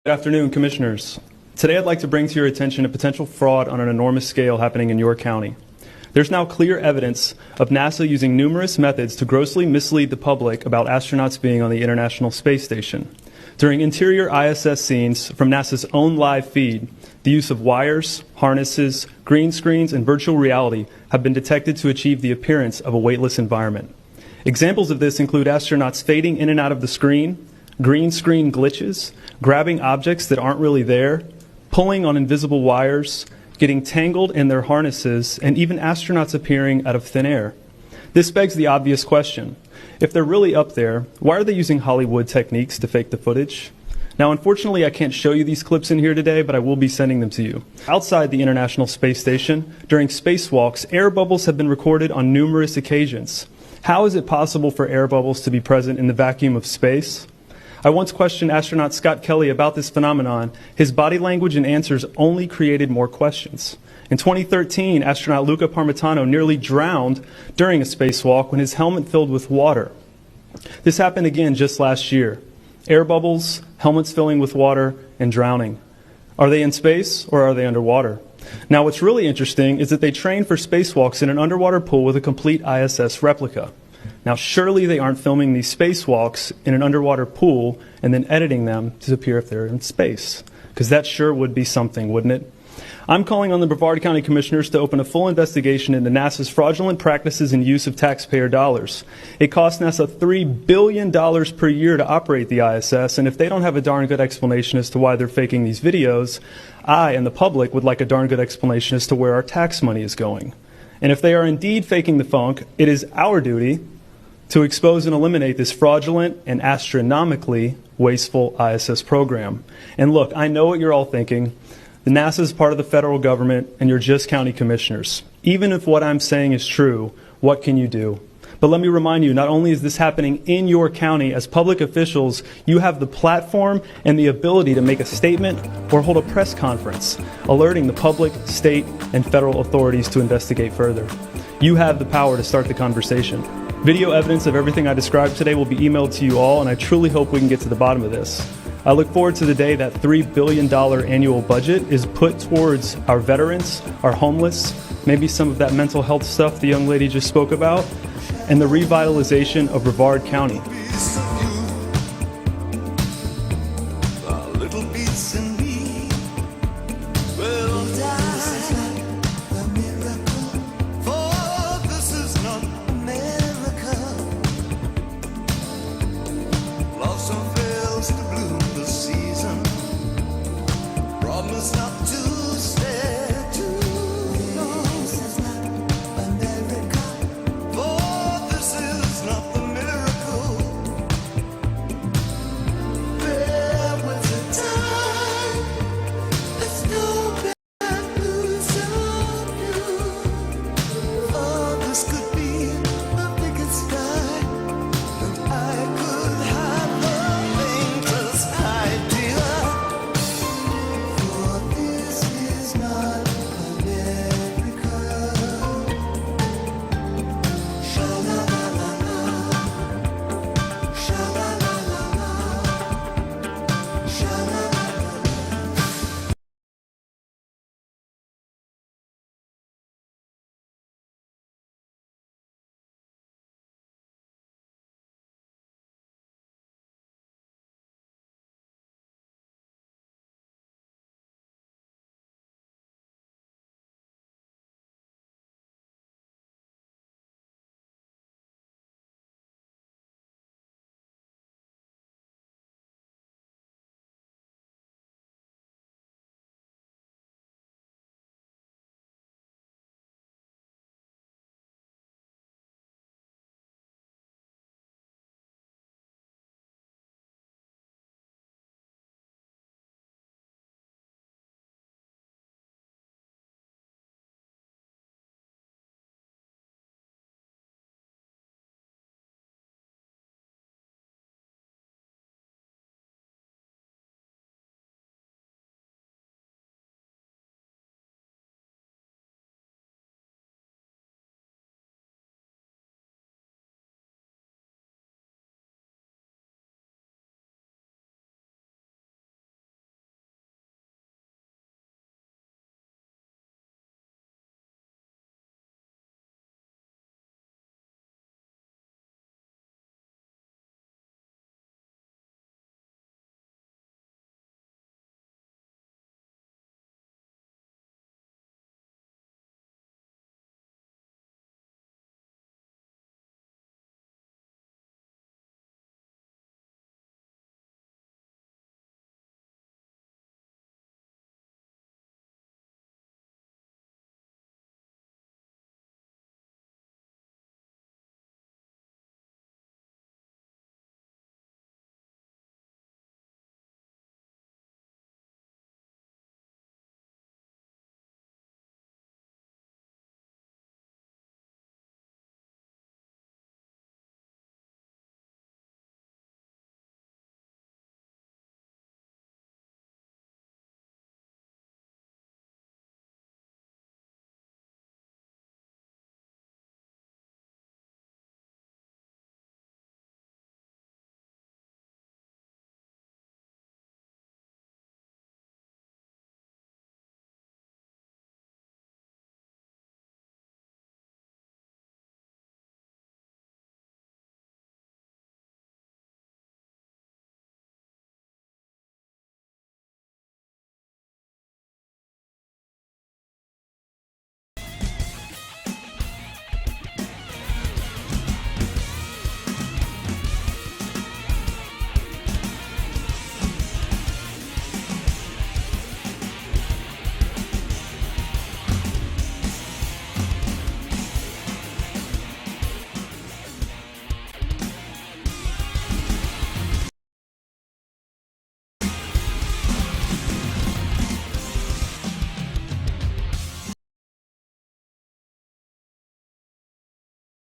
Good afternoon, Commissioners. Today I'd like to bring to your attention a potential fraud on an enormous scale happening in your county. There's now clear evidence of NASA using numerous methods to grossly mislead the public about astronauts being on the International Space Station. During interior ISS scenes from NASA's own live feed, the use of wires, harnesses, green screens, and virtual reality have been detected to achieve the appearance of a weightless environment. Examples of this include astronauts fading in and out of the screen, green screen glitches, grabbing objects that aren't really there, pulling on invisible wires, getting tangled in their harnesses, and even astronauts appearing out of thin air. This begs the obvious question. If they're really up there, why are they using Hollywood techniques to fake the footage? Now, unfortunately, I can't show you these clips in here today, but I will be sending them to you. Outside the International Space Station, during spacewalks, air bubbles have been recorded on numerous occasions. How is it possible for air bubbles to be present in the vacuum of space? I once questioned astronaut Scott Kelly about this phenomenon. His body language and answers only created more questions. In 2013, astronaut Luca Parmitano nearly drowned during a spacewalk when his helmet filled with water. This happened again just last year. Air bubbles, helmets filling with water, and drowning. Are they in space or are they underwater? Now, what's really interesting is that they train for spacewalks in an underwater pool with a complete ISS replica. Now, surely they aren't filming these spacewalks in an underwater pool and then editing them to appear if they're in space, because that sure would be something, wouldn't it? I'm calling on the Brevard County Commissioners to open a full investigation into NASA's fraudulent practices and use of taxpayer dollars. It costs NASA $3 billion per year to operate the ISS, and if they don't have a darn good explanation as to why they're faking these videos, I and the public would like a darn good explanation as to where our tax money is going. And if they are indeed faking the funk, it is our duty to expose and eliminate this fraudulent and astronomically wasteful ISS program. And look, I know what you're all thinking. The NASA is part of the federal government, and you're just county commissioners. Even if what I'm saying is true, what can you do? But let me remind you, not only is this happening in your county, as public officials, you have the platform and the ability to make a statement or hold a press conference, alerting the public, state, and federal authorities to investigate further. You have the power to start the conversation. Video evidence of everything I described today will be emailed to you all, and I truly hope we can get to the bottom of this. I look forward to the day that $3 billion annual budget is put towards our veterans, our homeless, maybe some of that mental health stuff the young lady just spoke about, and the revitalization of Brevard County.